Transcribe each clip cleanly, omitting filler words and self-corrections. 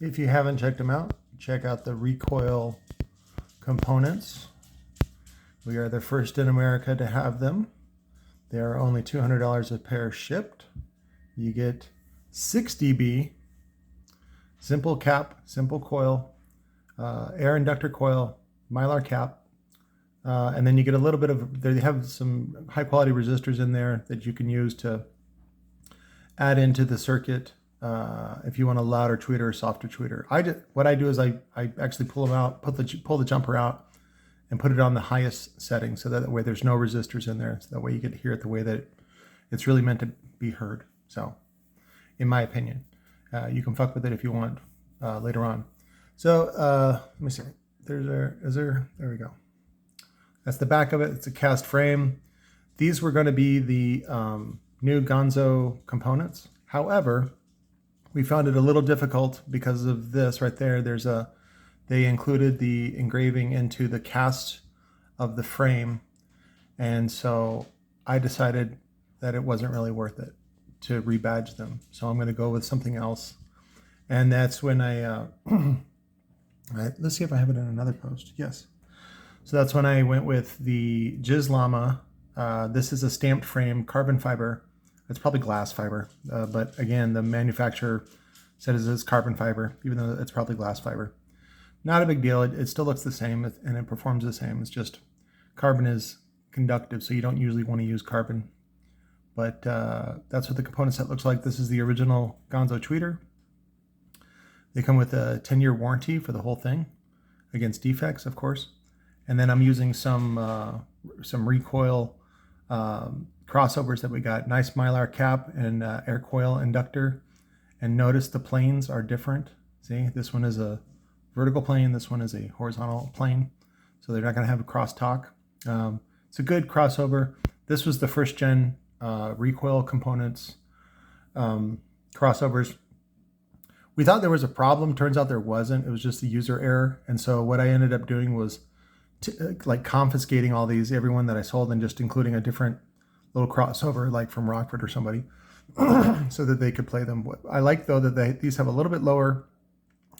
If you haven't checked them out, check out the Recoil components. We are the first in America to have them. They are only $200 a pair shipped. You get 6 dB, simple cap, simple coil, air inductor coil, mylar cap, and then you get a little bit of, they have some high quality resistors in there that you can use to add into the circuit if you want a louder tweeter or softer tweeter. What I do is I actually pull them out, pull the jumper out and put it on the highest setting so that way there's no resistors in there. So that way you can hear it the way that it's really meant to be heard. So in my opinion, you can fuck with it if you want later on. So let me see. There we go. That's the back of it. It's a cast frame. These were going to be the new GONZO components. However, we found it a little difficult because of this right there. They included the engraving into the cast of the frame. And so I decided that it wasn't really worth it to rebadge them. So I'm going to go with something else. And that's when let's see if I have it in another post. Yes. So that's when I went with the Jizzlama. This is a stamped frame, carbon fiber. It's probably glass fiber. But again, the manufacturer said it's carbon fiber, even though it's probably glass fiber. Not a big deal. It still looks the same and it performs the same. It's just carbon is conductive, so you don't usually want to use carbon. But that's what the component set looks like. This is the original GONZO tweeter. They come with a 10-year warranty for the whole thing against defects, of course. And then I'm using some Recoil crossovers that we got. Nice mylar cap and air coil inductor. And notice the planes are different. See, this one is a vertical plane. This one is a horizontal plane. So they're not going to have a crosstalk. It's a good crossover. This was the first gen Recoil components crossovers. We thought there was a problem. Turns out there wasn't. It was just a user error. And so what I ended up doing was like confiscating all these, everyone that I sold, and just including a different little crossover, like from Rockford or somebody, so that they could play them. I like though that these have a little bit lower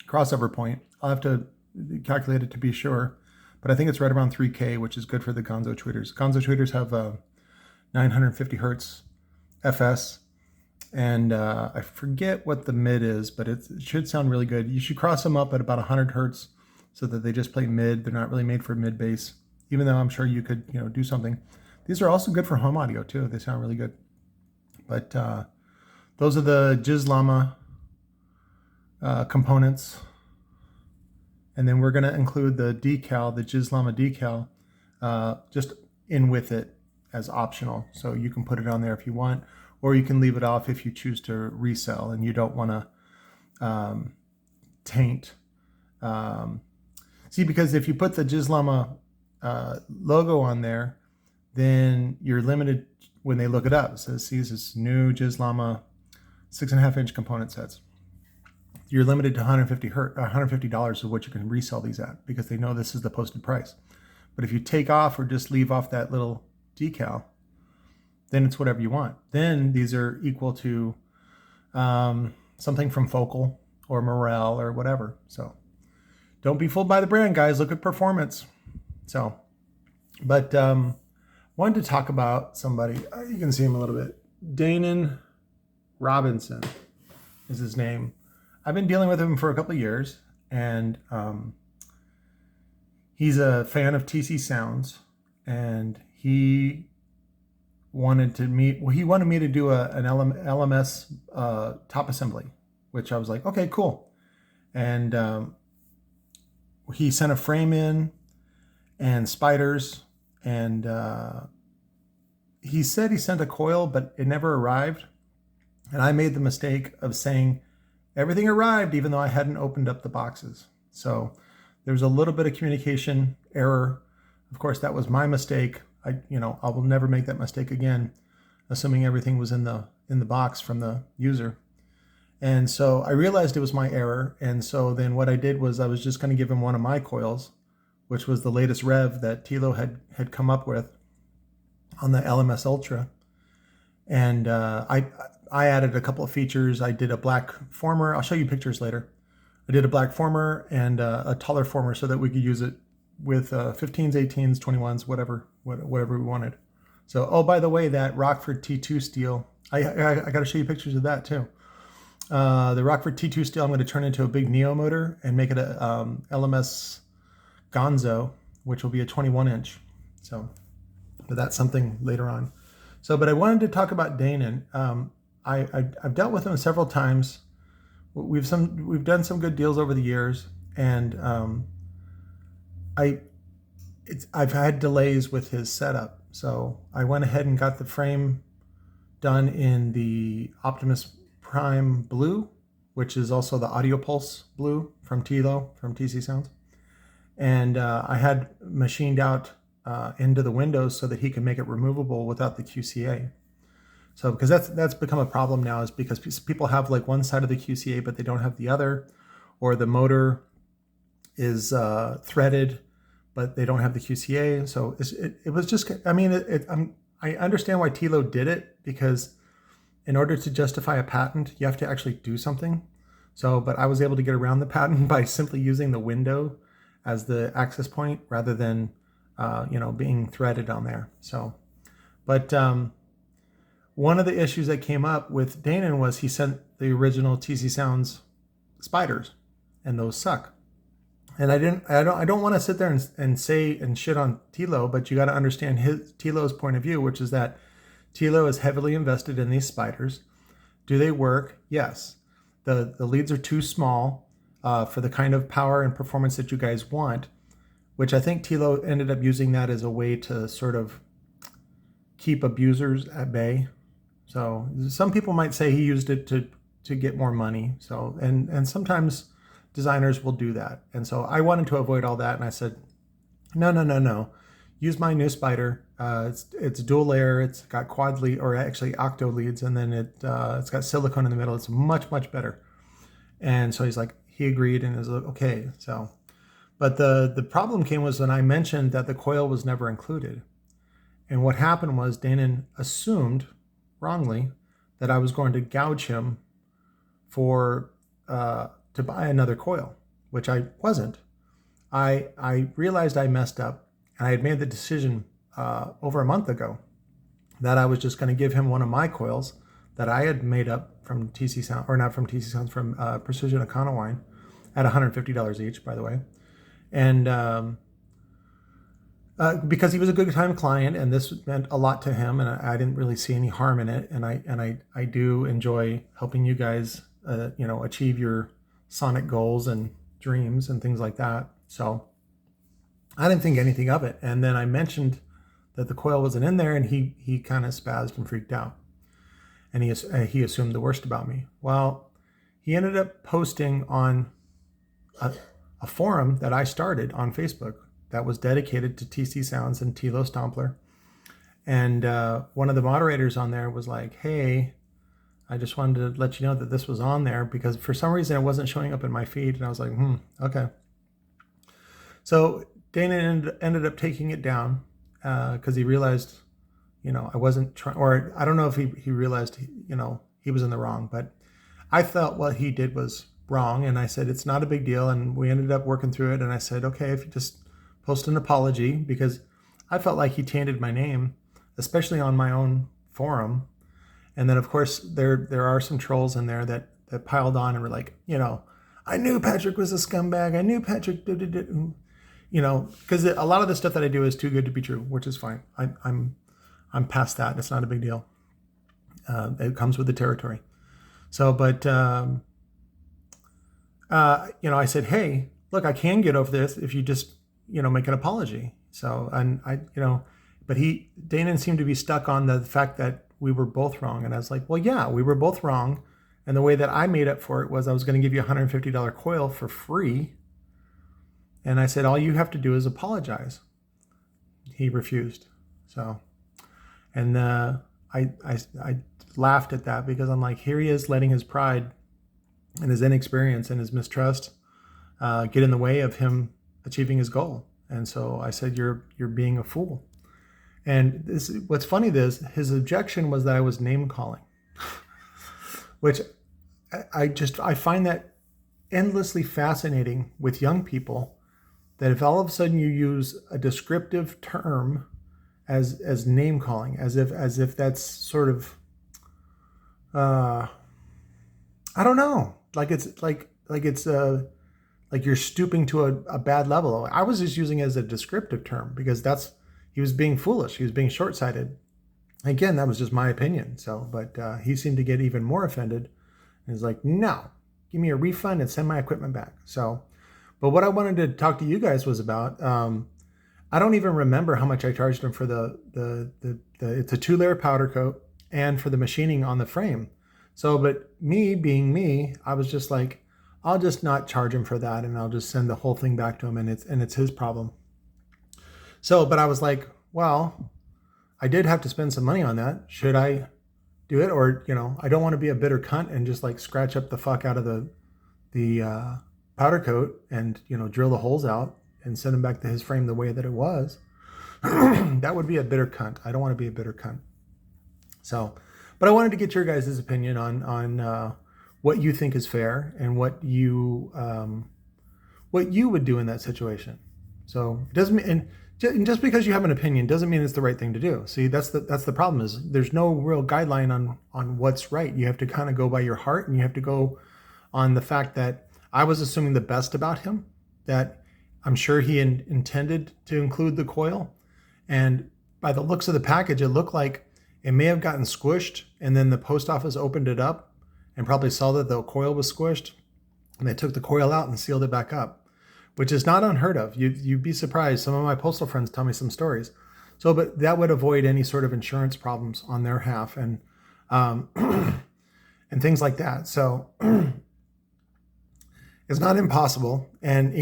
crossover point. I'll have to calculate it to be sure, but I think it's right around 3K, which is good for the GONZO tweeters. GONZO tweeters have 950 hertz FS, and I forget what the mid is, but it should sound really good. You should cross them up at about 100 hertz so that they just play mid. They're not really made for mid bass, even though I'm sure you could, do something. These are also good for home audio too. They sound really good. But those are the Jizzlama components. And then we're going to include the decal, the Jizzlama decal, just in with it as optional. So you can put it on there if you want, or you can leave it off if you choose to resell and you don't want to taint. See, because if you put the Jizzlama logo on there, then you're limited when they look it up. So see, this is new Jizzlama 6.5-inch component sets. You're limited to $150 of what you can resell these at, because they know this is the posted price. But if you take off or just leave off that little decal, then it's whatever you want. Then these are equal to something from Focal or Morel or whatever. So don't be fooled by the brand, guys. Look at performance. So, but wanted to talk about somebody. You can see him a little bit. Dainon Robinson is his name. I've been dealing with him for a couple of years, and he's a fan of TC Sounds, and he wanted me to do an LMS top assembly, which I was like, okay, cool. And he sent a frame in and spiders, and he said he sent a coil, but it never arrived. And I made the mistake of saying everything arrived, even though I hadn't opened up the boxes. So there was a little bit of communication error. Of course, that was my mistake. I will never make that mistake again, assuming everything was in the box from the user. And so I realized it was my error. And so then what I did was I was just going to give him one of my coils, which was the latest rev that Tilo had come up with on the LMS Ultra. And I added a couple of features. I did a black former. I'll show you pictures later I did a black former and a taller former so that we could use it with 15s, 18s, 21s, whatever we wanted. So, oh, by the way, that Rockford T2 steel, I got to show you pictures of that too. The Rockford T2 steel, I'm going to turn into a big Neo motor and make it a LMS GONZO, which will be a 21 inch. So, but that's something later on. So, but I wanted to talk about Dainon. I've dealt with him several times. We've done some good deals over the years, and I've had delays with his setup. So I went ahead and got the frame done in the Optimus Prime blue, which is also the Audio Pulse blue from TC Sounds. And I had machined out into the windows so that he can make it removable without the QCA. So because that's become a problem now, is because people have like one side of the QCA but they don't have the other, or the motor is threaded but they don't have the QCA. So it was just, I mean, I understand why Tilo did it, because in order to justify a patent, you have to actually do something. So, but I was able to get around the patent by simply using the window as the access point rather than, being threaded on there. So, but one of the issues that came up with Dainon was he sent the original TC Sounds spiders, and those suck. And I don't want to sit there and say and shit on Tilo, but you got to understand Tilo's point of view, which is that Tilo is heavily invested in these spiders. Do they work? Yes. The leads are too small for the kind of power and performance that you guys want, which I think Tilo ended up using that as a way to sort of keep abusers at bay. So some people might say he used it to get more money. So and sometimes designers will do that. And so I wanted to avoid all that, and I said, no. Use my new spider. It's dual layer. It's got quad lead, or actually octo leads, and then it's got silicone in the middle. It's much better. And so he agreed and is like, okay. So, but the problem came was when I mentioned that the coil was never included, and what happened was Dainon assumed wrongly that I was going to gouge him for to buy another coil, which I wasn't. I realized I messed up, and I had made the decision over a month ago that I was just going to give him one of my coils that I had made up from TC Sound, or not from TC Sounds, from Precision Econowine at $150 each, by the way. And because he was a good time client, and this meant a lot to him, and I didn't really see any harm in it. And I do enjoy helping you guys, achieve your sonic goals and dreams and things like that. So I didn't think anything of it. And then I mentioned that the coil wasn't in there, and he kind of spazzed and freaked out, and he assumed the worst about me. Well, he ended up posting on a forum that I started on Facebook that was dedicated to TC Sounds and Tilo Stompler. And one of the moderators on there was like, hey, I just wanted to let you know that this was on there, because for some reason it wasn't showing up in my feed. And I was like, okay. So Dainon ended up taking it down because he realized, I wasn't trying, or I don't know if he realized, he was in the wrong, but I felt what he did was wrong. And I said, it's not a big deal. And we ended up working through it. And I said, okay, if you just post an apology, because I felt like he tainted my name, especially on my own forum. And then of course there are some trolls in there that piled on and were like, I knew Patrick was a scumbag. I knew Patrick did. Because a lot of the stuff that I do is too good to be true, which is fine. I'm past that. It's not a big deal. It comes with the territory. So, but I said, hey, look, I can get over this if you just make an apology. So, and but Dainon seemed to be stuck on the fact that we were both wrong. And I was like, well, yeah, we were both wrong. And the way that I made up for it was I was going to give you a $150 coil for free. And I said, all you have to do is apologize. He refused. So, and I laughed at that, because I'm like, here he is letting his pride and his inexperience and his mistrust get in the way of him achieving his goal. And so I said, you're being a fool. And what's funny is his objection was that I was name calling, which I find that endlessly fascinating with young people that if all of a sudden you use a descriptive term as name calling, as if that's sort of I don't know, like you're stooping to a bad level. I was just using it as a descriptive term because he was being foolish. He was being short-sighted. Again, that was just my opinion. So, but he seemed to get even more offended. And he's like, no, give me a refund and send my equipment back. So, but what I wanted to talk to you guys was about, I don't even remember how much I charged him for it's a 2-layer powder coat and for the machining on the frame. So, but me being me, I was just like, I'll just not charge him for that, and I'll just send the whole thing back to him, and it's his problem. So, but I was like, well, I did have to spend some money on that. Should I do it? Or, I don't want to be a bitter cunt and just like scratch up the fuck out of the powder coat and, drill the holes out and send him back to his frame the way that it was. That would be a bitter cunt. I don't want to be a bitter cunt. So, but I wanted to get your guys' opinion on what you think is fair and what you would do in that situation. So it doesn't mean, and just because you have an opinion doesn't mean it's the right thing to do. See, that's the problem, is there's no real guideline on what's right. You have to kind of go by your heart, and you have to go on the fact that I was assuming the best about him, that I'm sure he intended to include the coil. And by the looks of the package, it looked like it may have gotten squished, and then the post office opened it up and probably saw that the coil was squished, and they took the coil out and sealed it back up, which is not unheard of. You'd be surprised. Some of my postal friends tell me some stories. So, but that would avoid any sort of insurance problems on their half and and things like that. So it's not impossible. And,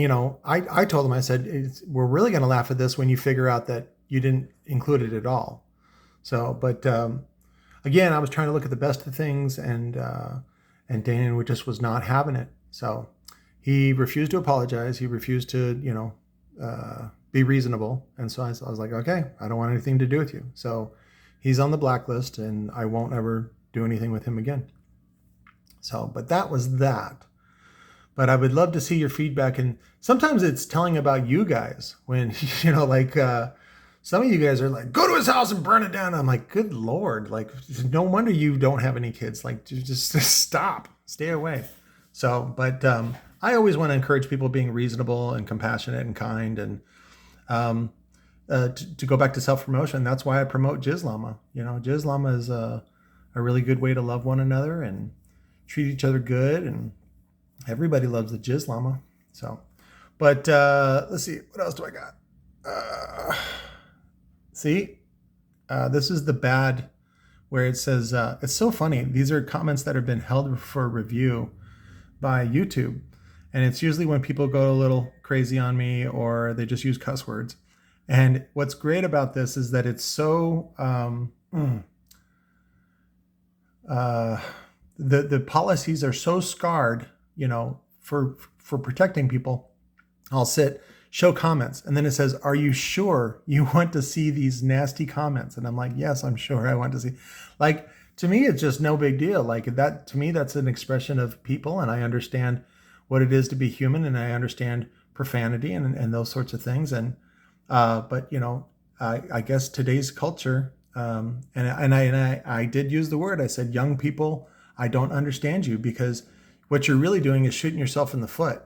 I told them, I said, we're really going to laugh at this when you figure out that you didn't include it at all. So, but again, I was trying to look at the best of things, and Dainon just was not having it. So he refused to apologize. He refused to, be reasonable. And so I was like, okay, I don't want anything to do with you. So he's on the blacklist, and I won't ever do anything with him again. So, but that was that. But I would love to see your feedback. And sometimes it's telling about you guys when, some of you guys are like, go to his house and burn it down. I'm like, good Lord. Like, no wonder you don't have any kids. Like, just stop, stay away. So, but I always want to encourage people being reasonable and compassionate and kind. And to go back to self-promotion, that's why I promote Jizzlama. Jizzlama is a really good way to love one another and treat each other good. And everybody loves the Jizzlama. So, but let's see, what else do I got? See, this is the bad, where it says, it's so funny. These are comments that have been held for review by YouTube. And it's usually when people go a little crazy on me, or they just use cuss words. And what's great about this is that it's so, the policies are so scarred, for protecting people. I'll show comments, and then it says, are you sure you want to see these nasty comments? And I'm like, yes, I'm sure I want to see. Like, to me, it's just no big deal. Like, that, to me, that's an expression of people, and I understand what it is to be human, and I understand profanity and those sorts of things. And but I guess today's culture, and I did use the word. I said, young people, I don't understand you, because what you're really doing is shooting yourself in the foot.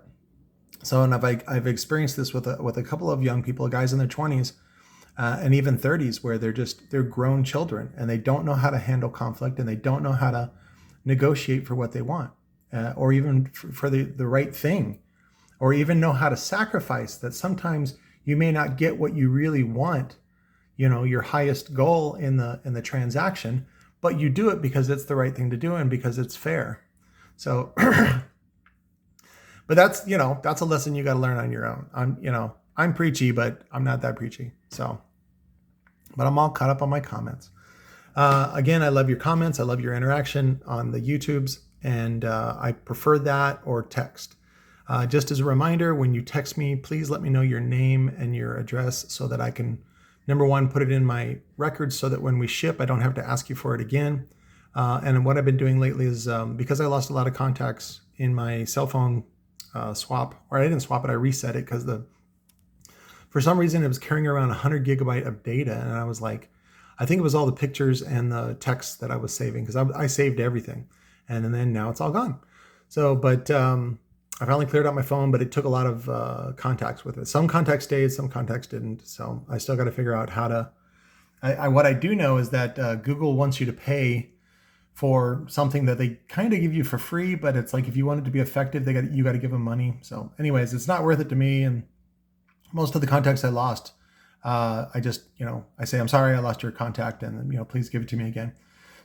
So, and I've experienced this with a couple of young people, guys in their 20s and even 30s, where they're grown children, and they don't know how to handle conflict, and they don't know how to negotiate for what they want, or even for the right thing, or even know how to sacrifice. That sometimes you may not get what you really want, your highest goal in the transaction, but you do it because it's the right thing to do and because it's fair. So. But that's a lesson you got to learn on your own. I'm preachy, but I'm not that preachy. So, but I'm all caught up on my comments. Again, I love your comments. I love your interaction on the YouTubes, and I prefer that or text. Just as a reminder, when you text me, please let me know your name and your address so that I can, number one, put it in my records so that when we ship, I don't have to ask you for it again. And what I've been doing lately is because I lost a lot of contacts in my cell phone swap, or I didn't swap it, I reset it because for some reason it was carrying around 100 gigabyte of data, and I was like, I think it was all the pictures and the text that I was saving, because I saved everything, and then now it's all gone. So, but I finally cleared out my phone, but it took a lot of contacts with it. Some contacts stayed, some contacts didn't. So I still got to figure out how to. What I do know is that Google wants you to pay for something that they kind of give you for free, but it's like if you want it to be effective, you got to give them money. So, anyways, it's not worth it to me, and most of the contacts I lost. I just, I say, I'm sorry, I lost your contact, and please give it to me again.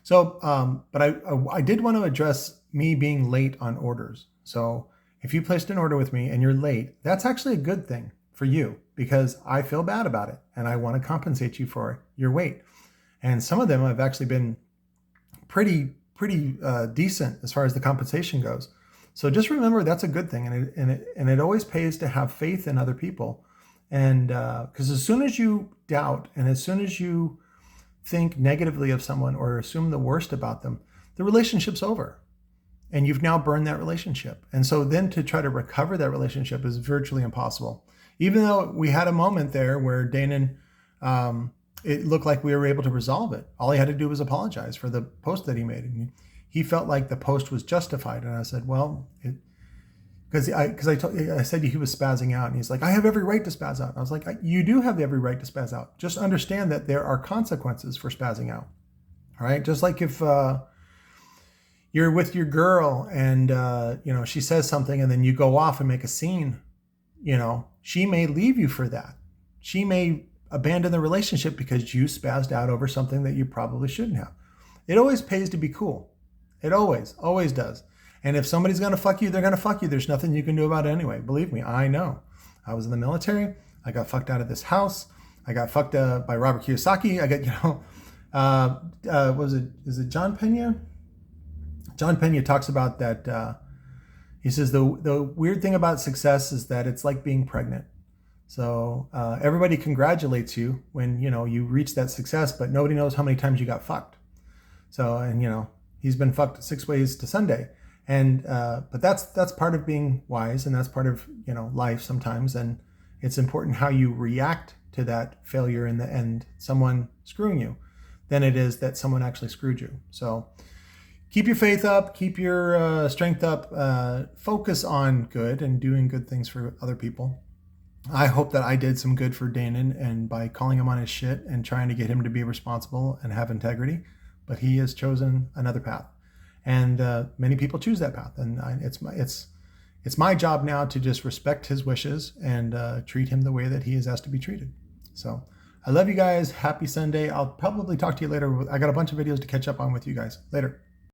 So, but I did want to address me being late on orders. So if you placed an order with me and you're late, that's actually a good thing for you, because I feel bad about it and I want to compensate you for your wait. And some of them have actually been pretty decent as far as the compensation goes. So just remember, that's a good thing. And it always pays to have faith in other people. And because as soon as you doubt, and as soon as you think negatively of someone or assume the worst about them, the relationship's over, and you've now burned that relationship. And so then to try to recover that relationship is virtually impossible. Even though we had a moment there where Dainon, it looked like we were able to resolve it. All he had to do was apologize for the post that he made. And he felt like the post was justified. And I said, well, because I said he was spazzing out, and he's like, I have every right to spaz out. I was like, you do have every right to spaz out. Just understand that there are consequences for spazzing out. All right. Just like if you're with your girl and, she says something and then you go off and make a scene, she may leave you for that. She may abandon the relationship because you spazzed out over something that you probably shouldn't have. It always pays to be cool. It always does. And if somebody's going to fuck you, they're going to fuck you. There's nothing you can do about it anyway. Believe me, I know. I was in the military. I got fucked out of this house. I got fucked by Robert Kiyosaki. I got, is it John Pena? John Pena talks about that. He says the weird thing about success is that it's like being pregnant. So everybody congratulates you when, you reach that success, but nobody knows how many times you got fucked. So, and, he's been fucked 6 ways to Sunday. And but that's part of being wise, and that's part of life sometimes, and it's important how you react to that failure in the end, someone screwing you, than it is that someone actually screwed you. So keep your faith up, keep your strength up, focus on good and doing good things for other people. I hope that I did some good for Dainon, and by calling him on his shit and trying to get him to be responsible and have integrity, but he has chosen another path. And many people choose that path, and it's my job now to just respect his wishes and treat him the way that he is asked to be treated. So I love you guys. Happy Sunday. I'll probably talk to you later. I got a bunch of videos to catch up on with you guys. Later.